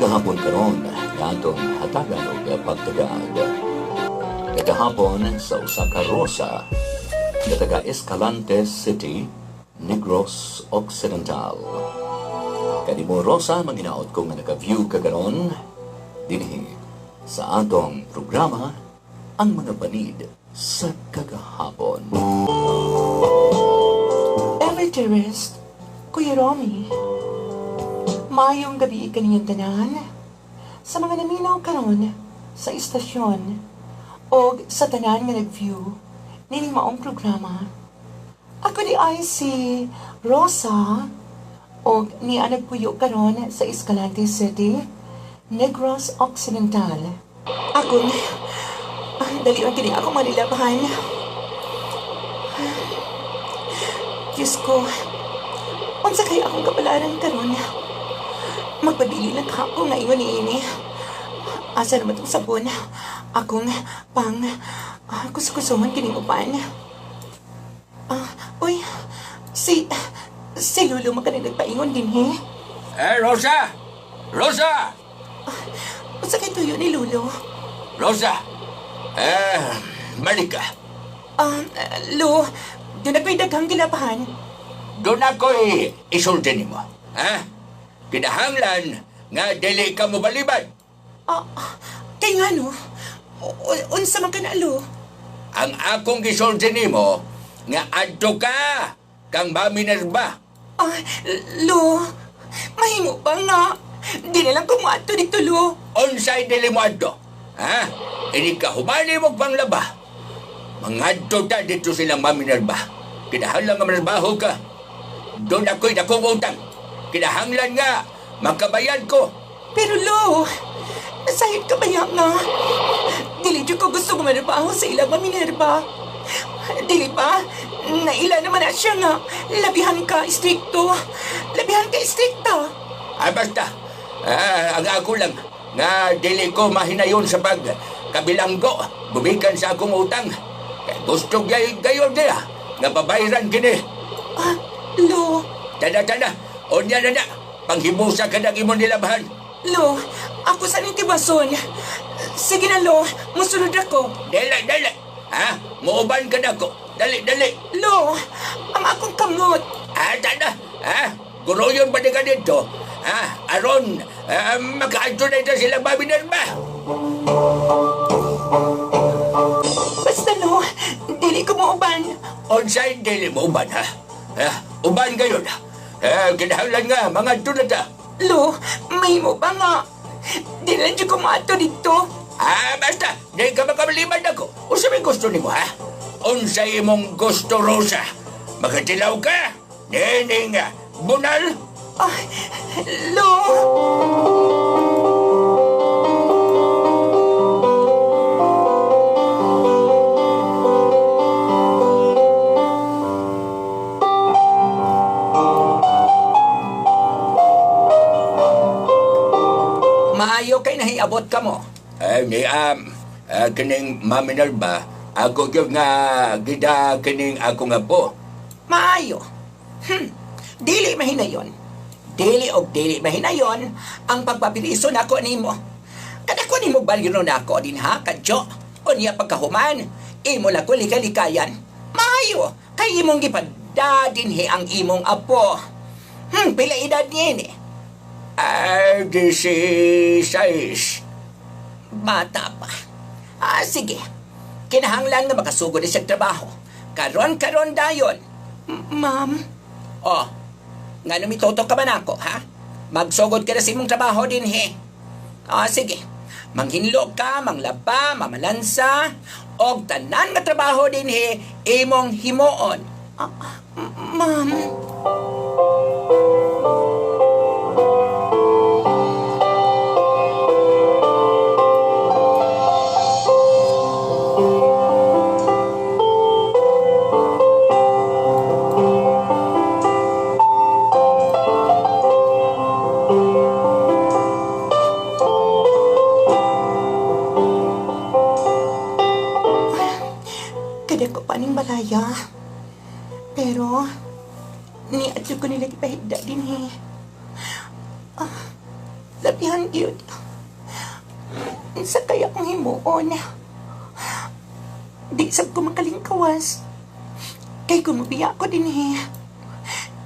gahapon karon nga atong hatagan og pagtagad. Katahapon sa usa ka Rosa nga taga Escalante City, Negros Occidental. Kanimo Rosa, manginaot ko nga naka-view ka karon dinhi sa atong programa Ang Mga Panid sa Kagahapon. Dearest, Kuya Romy, mayong gabi kaniyang tanan sa mga naminaw karon sa istasyon o sa tanan nga nag-view nini maong programa. Ako di ay si Rosa o ni nagpuyo karon sa Escalante City, Negros Occidental. Ako, dali ang kini ako manilabahan. Diyos ko, unsa kaya akong kapalaran karon? Magpabili lang ako ngayon ni ini. Asa naman itong sabon? Akong kusukusuman kining upan. Uy, si Lulu makanilagpaingon din, he? Rosa! Rosa! Unsa kay tuyo ni Lulu? Rosa! Malika. Lu, doon ako'y daghang gilabahan. Doon ako'y isulti mo. Ha? Kinahanglan nga dili ka mo balibad. Kay nga no? Unsa man ka na, Lu? Ang akong gisulti mo nga adto ka kang Minerva. Lu, mahimo ba nga? Di na lang kumuadto dito, Lu. Unsay dili mo adto? Ha? Ini ka humani mo panglaba. Mangadto ta dito silang Minerva. Kinahanglan nga manarbaho ka. Doon ako'y dakong utang. Kinahanglan nga magkabayad ko. Pero Lo, sahit ka ba nga? Dili dyan ko gusto manarbaho sa ilang Minerva. Dili pa, naila naman na siya nga. Labihan ka, istrikto. Labihan ka, istrikta. Basta. Ang ako lang nga dili ko mahinayon sa pagkabilanggo. Bumikan sa akong utang. Gusto gayon nila nga babayran kini. Lo. Tada. Onya na. Panghibusa ka nang imong nilabahan. Lo, ako sa nitibason. Sige na, Lo. Musunod ako. Dali. Ha? Muuban ka na ko. Dali. Lo, ang akong kamot. Tada. Guruyon ba ka dito? Aron, makaadto na ito sila Minerva. Basta, Lo, dili ko mauban. Onsay dili mo uban, ha? Uban gayon. Kinahanglan nga, mga tunata. Lo, may mo ba nga? Di na dyan ko maato dito. Basta, di ka makamalibad ako. O sabi gusto ni mo, ha? Unsay mong gusto, Rosa? Magkatilaw ka? Nining, bunal? Lo! Maayo kay nahiabot ka mo. Kining Minerva, ako yung nga gida kining ako nga po. Maayo. Dili mahinayon. Dili mahinayon ang pagpabiliso nako nimo. Kadako nimo baliro nako din ha, kadyo. O niya pagkahuman, imo lang ko likalikayan. Maayo, kay imong gipadadin he ang imong apo. Pila edad niya ni? 16. Bata pa. Sige. Kinahanglan nga makasugod sa trabaho. Karon dayon. Ma'am? Nga numitoto ka ba nako, ha? Magsugod ka na sa imong trabaho din, he. Sige. Manghinlo ka, manglaba, mamalansa, og tanan nga trabaho din, he, imong himuon. Ma'am? Ko paning balaya. Pero, ni adyo ko nila ipahigda din, he. Yan, yun. Sa kaya kong himuon. Di sab ko makalingkawas. Kay gumabiya ko din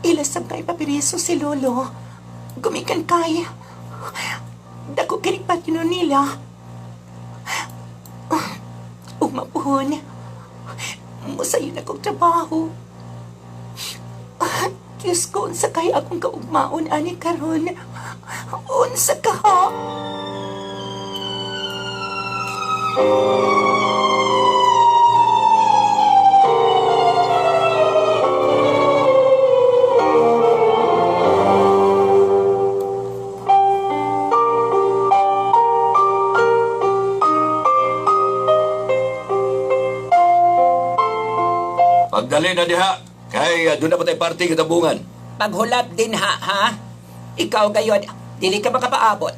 Ilasab kay papiriso si Lolo. Gumikan kay. Dako kinikpat yun nila. Umapuhon. Musayo na kong trabaho. Diyos ko, unsa kay akong kaugmaon ani karon. Unsa ka ha? Pagdali na diha. Kay doon na pa tayo party kitabungan. Paghulap din ha? Ikaw gayon, dili ka makapaabot.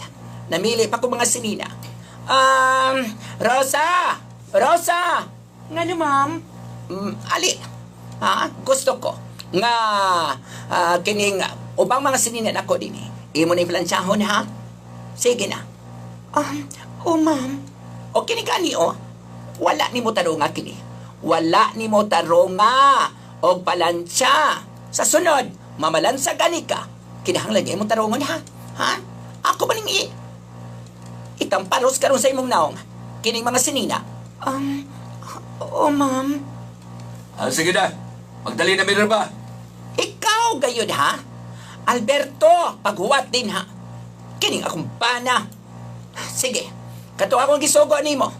Namili pa ko mga sinina. Rosa! Rosa! Nga no, ma'am? Ali, gusto ko nga kining ubang mga sinina ako din Imo na implansyahon ha? Sige na. Ma'am. O kini kani wala ni mo tarunga kini. Wala ni mo tarunga o palansya. Sa sunod, mamalansa gani ka. Kinahanglan niya mo tarungon ha? Ako ba ning itamparos karon sa imong naong kining mga sinina? Ma'am. Sige na. Magdali na Minerva. Ikaw gayon ha? Alberto, paghuwat din ha? Kining akong bana. Sige, katong akong gisugo nimo.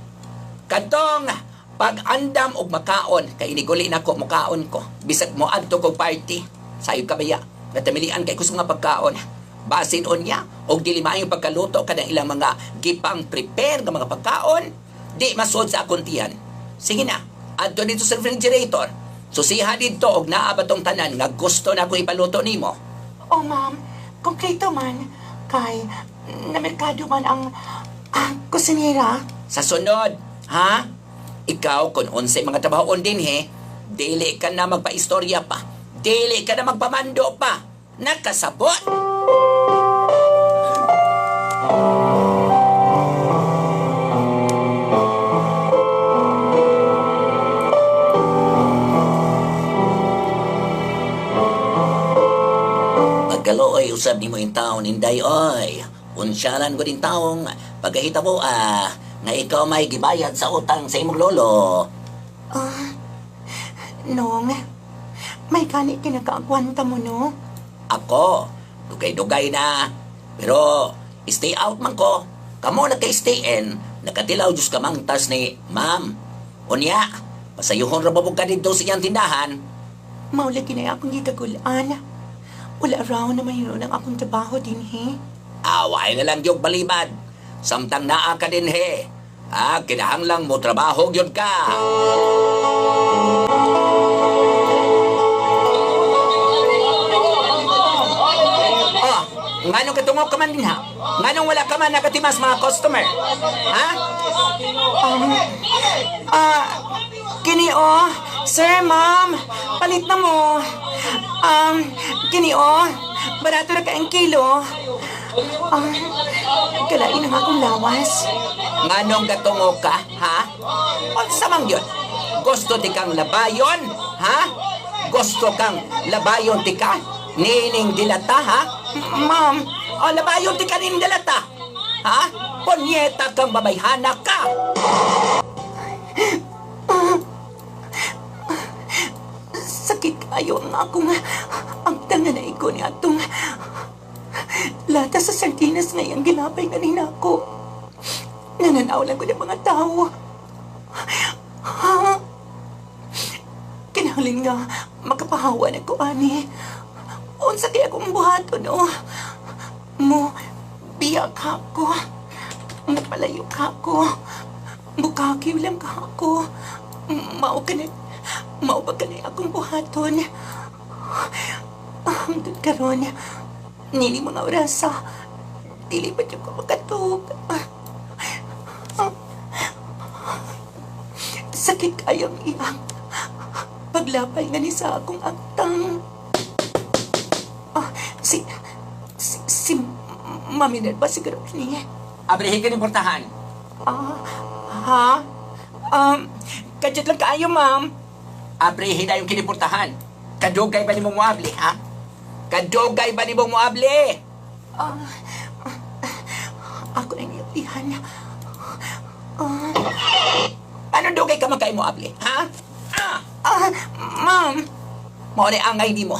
Katong pag-andam og makaon, kay iniguli na ko mukaon ko. Bisag mo adto kog party. Sayo kabaya, natamilian kay kusong nga pagkaon. Basin unya, og dili maayong pagkaluto kadang ilang mga gipang prepare nga mga pagkaon. Di masod sa akong tiyan. Sige na, adto dito sa refrigerator. Susiha dito og naa ba tong tanan nga gusto na ko ipaluto nimo. Ma'am, konkreto man. Kay, na merkado man ang kusinera. Sa sunod, ha? Ikaw, kung unsay mga trabahoon din dili ka na magpa-istorya pa. Dili ka na magpamando pa. Nakasabot! Pagkalooy, usab ni mo yung taon, Inday, oy. Unsyalan ko din taong pagkahita mo, nga ikaw may gibayad sa utang sa imong lolo. Nong, may gani kinakaagwanta mo, no? Ako, dugay-dugay na. Pero, stay out man ko. Kamo nagka-stay in, nakatilaw Diyos kamangtas ni Ma'am. Unya, pasayuhon ra babog ka dito sa iyang tindahan. Maula kinaya akong gikagulaan. Wala raw na mayroon ang akong trabaho din, Away na lang yung balibad. Samtang naa ka din kinahanglang mo trabaho yun ka. Nganong katungok ka man din Nganong wala ka man nakatimas mga customer? Kini sir, ma'am, palit na mo. Kini barato na ka ang kilo. Kalain ang akong lawas. Nganong katungok ka, Unsa man yun? Gusto ti kang labayon, Gusto kang labayon ti ka? Nining dilata, Ma'am, O labayon ti ka nining dilata, Ponyeta kang babayhana ka. sakit kayo ang akong tangan na iko ni atong lata sa sardinas ngayang ginapay nga ninako. Nananaw lang ko ng mga tao. Kinahanglan nga makapahawa na ko, ani. Unsa kaya akong buhato, no? Mo, biyak ako. Mapalayo ka ako. Bukakiw lang ka ako. Mao ba ka na akong buhaton? Hangtod karon, nini mga orasa, dili pa dyan ko makatog. Sakit kayang iyang paglapay nga ni sa akong Maminar ba siguro kini? Abrihin ka ng portahan. Ha? Kadyan lang kaayo, ma'am. Abrihin na yung kiniportahan. Kadugay ba ni mong muabli, ha? Kadugay ba ni mong muabli? Ako na niyapihan. Anong dugay ka magkay muabli, ha? Ma'am. Mao ni angay ni mo.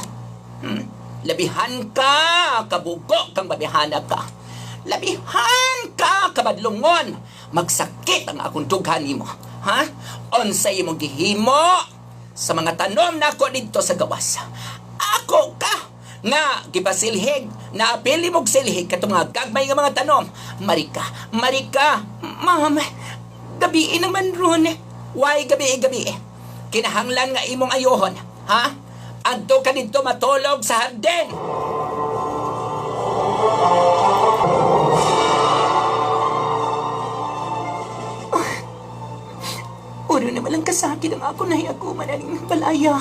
Labihan ka, kabugo kang babihana ka. Labihan ka, kabadlungon. Magsakit ang akong dughan nimo. Ha? Unsay imong gihimo sa mga tanom nako dito sa gawas. Ako ka nga gipasilhig, naapili mong silhig katong mga gagmay nga mga tanom. Marika, Ma'am, gabi naman ron. why gabi? Kinahanglan nga imong ayohon, ha? Adto ka dito matulog sa hardin. Uro na malang kasakit ang ako nahiaguman aning balaya.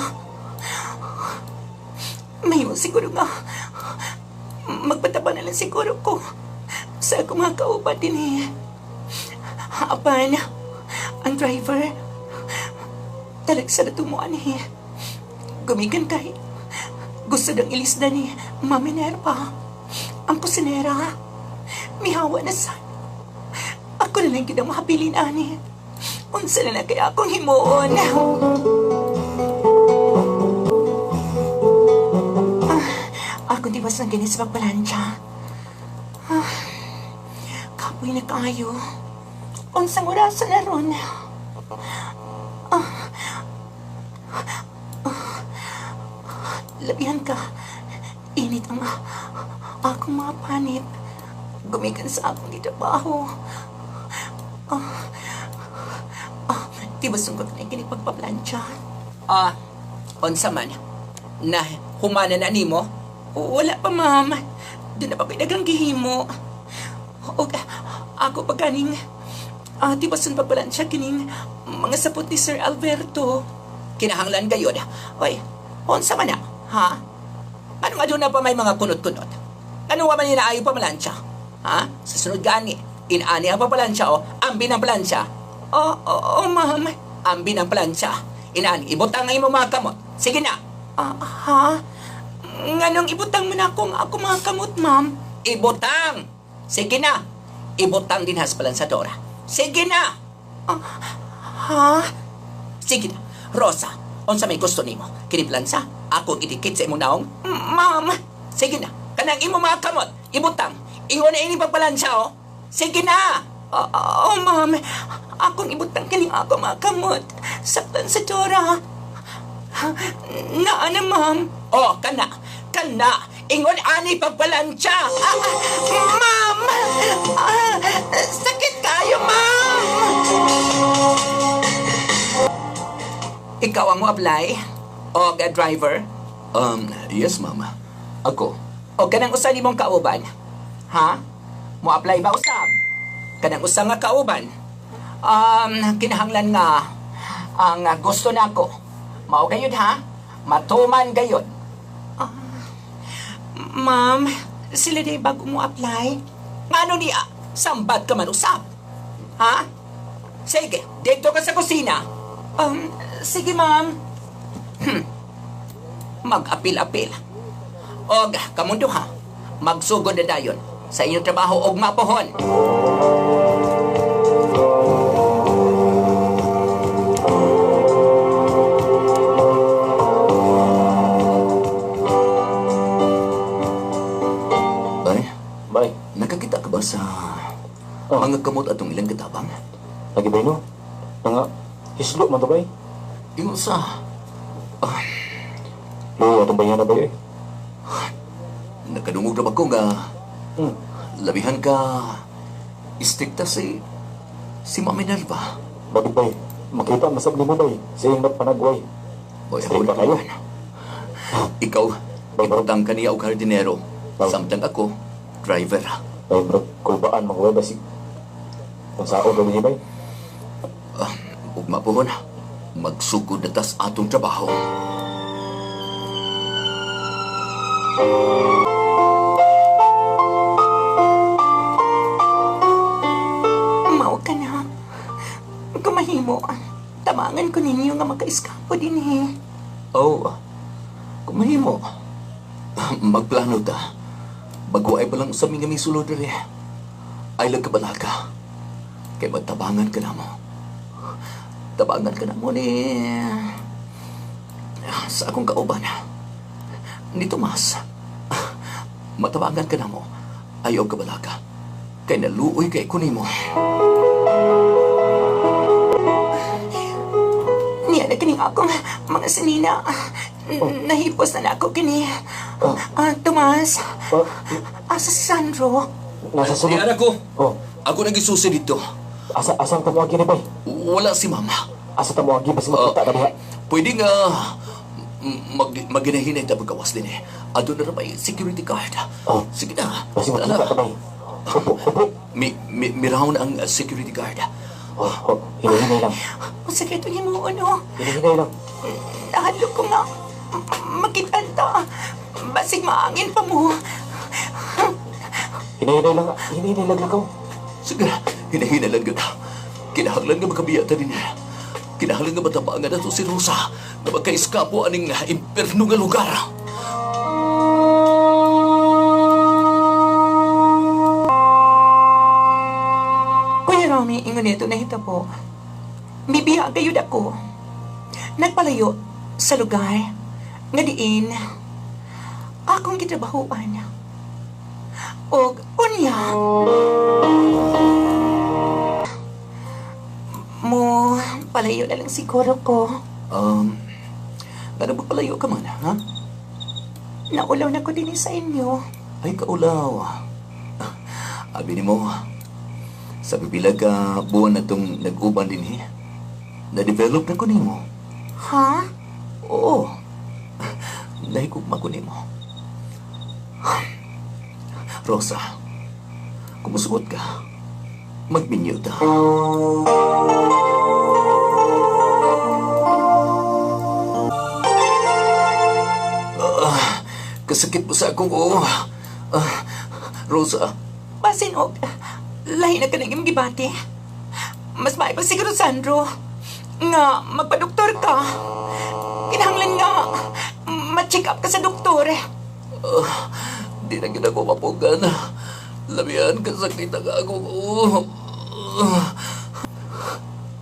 Mayon siguro nga. Magpataba na lang siguro ko sa ako mga kauban din eh. Apan, ang driver, talagsa na tumuan eh. Gumigan kay gusto ng ilisda ni Mami Nerpa. Ang kusinera, mihawa na sa. Ako na lang ginang mahabilin ani. Unsa na kaya akong himuon? Ako di bas ng ginis magpalansya. Kapoy na kayo. Unsang orasan na ron. Labihan ka. Init ang akong mga panit. Gumikan sa akong trabaho. Di ba sungkot na yung kinipagpaplansya? Unsa man, na humana na nimo? Wala pa, ma'am. Doon na pa pinagang gihimo. O, ako pa ganing. Di ba pagpalansya kining mga sapot ni Sir Alberto? Kinahanglan gayon. Oy, unsa man na, ha? Ano nga doon na pa may mga kunot-kunot? Ano nga man inaayo pa malansya? Ha? Sa sunod gani, inaani ang papalansya o ambi ng plansya. Oo, ma'am. Ambi ng plansya. Inaani, ibutang nga imo mga kamot. Sige na. Ha? Nganong ibutang mo na akong ako mga kamot, ma'am? Ibutang! Sige na. Ibutang din has palansadora. Sige na. Ha? Sige na. Rosa, unsa may gusto nimo? Kiniplansa? Ako idikit sa imong naong? Ma'am. Sige na. Kanang imo mga kamot. Ibutang. Ingon na ini pagpalansya, oh. Sige na. Ma'am. Akong ibutang kining ako mga kamot. Saktan sa Dora. Naana, ma'am. Oh, kana. Ingon ani pagpalansya. Ma'am! Sakit kayo, ma'am! Ikaw ang mo-apply? O driver? Yes, mama. Ako. O kanang usa nimong kauban? Ha? Mo-apply ba usab? Kanang usa nga kauban? Kinahanglan nga ang gusto nako. Mao gayud ha? Matuman gayud. Ma'am, sila day bago mo apply? Ngano niya? Sambat ka man usab? Ha? Sige, dito ka sa kusina. Sige, ma'am. Mag-apil-apil. Og kamundo ha, magsugod na dayon sa inyong trabaho og mapohon. Bay, nakakita ka ba sa mga kamot atong ilang katabang? Lagi ba no? Nga, hislo man to bay. Ingon sa... Luwa itong bayan na bay eh. Nakadungog na ba ko nga labihan ka istrikta si Mami Nerva. Bakit bay? Makita masab ni mo bay. Sa iyong panagway. Boy, Strikta kayo. Ikaw, Bay, bro. ibutang ka niya o kardinero. Bay. Samtang ako, driver. Bay bro, kulbaan mga bay basig. Kung saan ba niya bay? Ug mapuhon, magsugod na tas atong trabaho. tamangan ko ninyo nga makaiskapo din eh. Oh, kung mahimo, magplano ta. Bago ay palang sa mga misulod rin. Ay lang kabalaga. Kaya magtabangan ka na mo. Tabangan ka na mo ni... Sa akong kauban. Ni Tomas. Matabangan ka na mo. Ayaw kabalaga. Kaya naluoy kay kunin mo. Niya na kining akong mga sinina. Nahipos na ako kini. Tomas, asa si Sandro? Nasa Di sulod. anak ko, Oh, ako nagisusi dito. asang tamo agi ni bay? Wala si Mama. Asa tamo agi basi makita na diha? Pwede nga maginahinay na pagkawas din eh. Ado na may security card. Oh. Sige na. Basi makita na bay. Upo. Miraw na ang security guard. Hinahinay lang. Masakit yung mo, ano? Hinahinay lang. Nahalo ko nga. Makitanta. Basig maangin pa mo. Hinahinay lang. Hinahinay lang ako. Sige, hinahinalan ka na. Kinahanglan nga magkabiyata din niya. Kinahanglan nga matabangan na to si Rosa na magkaiskapo aning imperno nga lugar. Kuya Romy, ingon nito na hita po. Bibiya gayud ako. Nagpalayo sa lugar nga diin akong gitrabahuan. Og unya mo palayo na lang siguro ko. Ano ba palayo ka man, ha? Naulaw na ko din sa inyo. Ay, kaulaw. Abi ni mo, sa bibilag buwan na itong nag-uban din eh. Na-develop na ko ni mo. Ha? Oo. Nahigugma ko ni mo. Rosa, kumusuot ka. Magminyo ta. Kasakit mo sa akong oo. Rosa, Basin og lahi na ka naging gibati. Mas maibag siguro, Sandro, nga magpa-doktor ka. Kinahanglan nga ma-check up ka sa doktor. di na ginagawa mapugan. Lamian kasakit ang akong oo.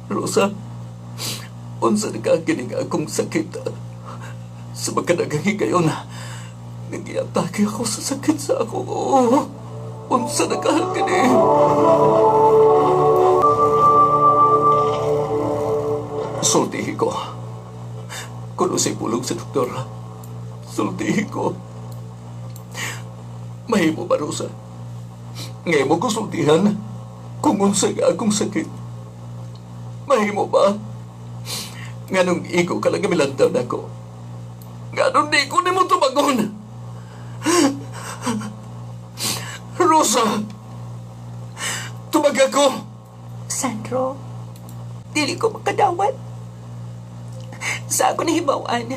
Rosa, unsa na ka kining akong sakit. Sa magkadagang higayon, nag-iatake ako sa sakit sa akong oo. Unsa na ka kini. Sultihi ko. Kuno sa'y pulong sa doktor. Sultihi ko. Mahimo ba, Rosa? Ngayon mo ko sultihan kung unsa nga akong sakit. Mahimo ba? Nganong iko ka lang milantaw na ko. Nganong di ko ni mo tumagon. Rosa! Tumag ako! Sandro, dili ko makadawat. Sa ako nahibawan.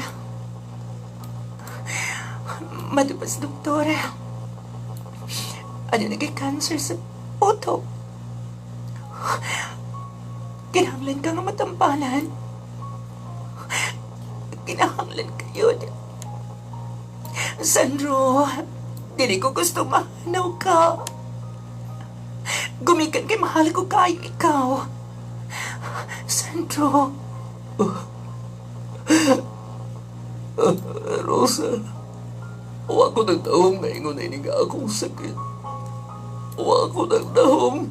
Matubas, doktor. Ano naging-cancer sa puto. Kinahanglan ka nga matampanan. Kinahanglan ka yun. Sandro, dili ko gusto mahanaw ka. Gumikan kay mahal ko kayo ikaw. Sandro. Rosa, huwag ko ng taong na ingon na iniga akong sakit. Huwag ko ng taong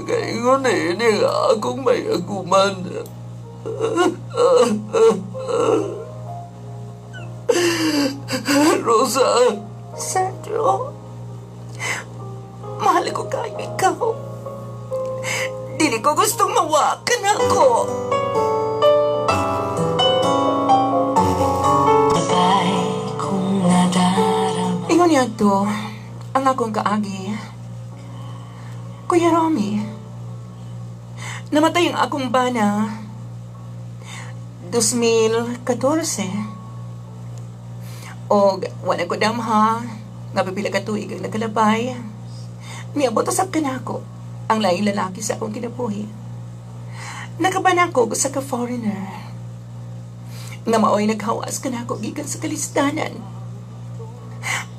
ngayon na iniga akong may aguman. Rosa, Sandro. Mahal ko kayo ikaw. Dili ko gustong mawakan ako. Ingon niya to, ang akong kaagi. Kuya Romy, namatay ang akong bana 2014. O wala ko damha, nga pipila ka tuig ang nakalabay. Niabot usab ka na ako, ang laing lalaki sa akong kinabuhi. Nakabanakog sa ka-foreigner. Nga maoy naghawas ka na ako gikan sa kalistanan.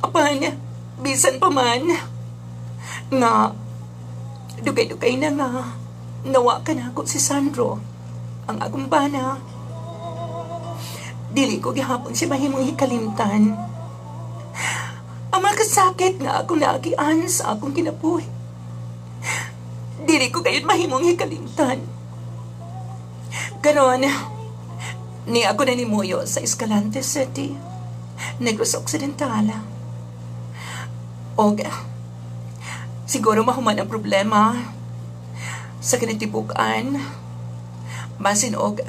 Apan, bisan pa man, nga, dugay-dugay na nga, nawa ka na ako si Sandro, ang akong bana. Dili ko gihapon si mahimong hikalimtan. Ang makasakit nga akong naagian sa akong kinabuhi. Dili ko kayo't mahimong hikalimtan. Ganon, ni ako na nimuyo sa Escalante City, Negros Occidental. Og, siguro mahuman ang problema sa kinatibukan. Masin og,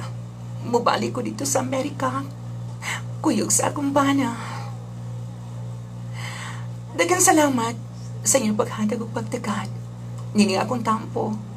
mubalik ko dito sa Amerika, kuyog sa akong bana. Daghang salamat sa inyong paghatag ug pagtagad. Nini akong tampo.